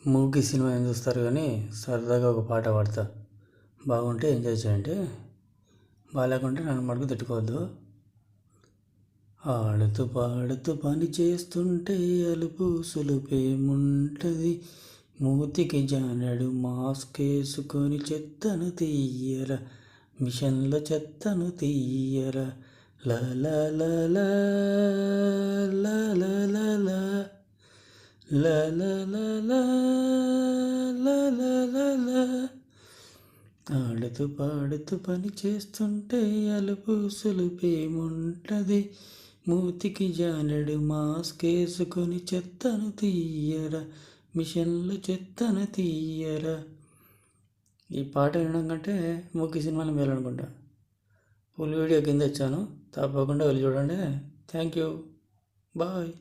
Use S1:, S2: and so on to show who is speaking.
S1: Movie cinema ఏం చూస్తారు కానీ సరదాగా ఒక పాట పాడతా. బాగుంటే ఎంజాయ్ చేయండి, బాగాలేకుంటే నన్ను మడుగు తిట్టుకోవద్దు. ఆడుతూ పాడుతూ పని చేస్తుంటే అలుపు సులుపేముంటది, మూతికి జానడు మాస్క్ వేసుకొని చెత్తను తీయరా, మిషన్లో చెత్తను తీయరా. లా లా లా లా లా లా లా లా లా లా లా లా లా లా లా. ఆడుతూ పాడుతూ పని చేస్తుంటే అలుపు సులుపేముంటది, మూతికి జానడు మాస్క్ వేసుకొని చెత్తను తీయరా, మిషన్లు చెత్తను తీయరా. ఈ పాట వినడం కంటే మూకీ సినిమాలు మేలు అనుకుంటా. ఫుల్ వీడియో కింద ఇచ్చాను, తప్పకుండా వెళ్ళి చూడండి. Thank you, bye.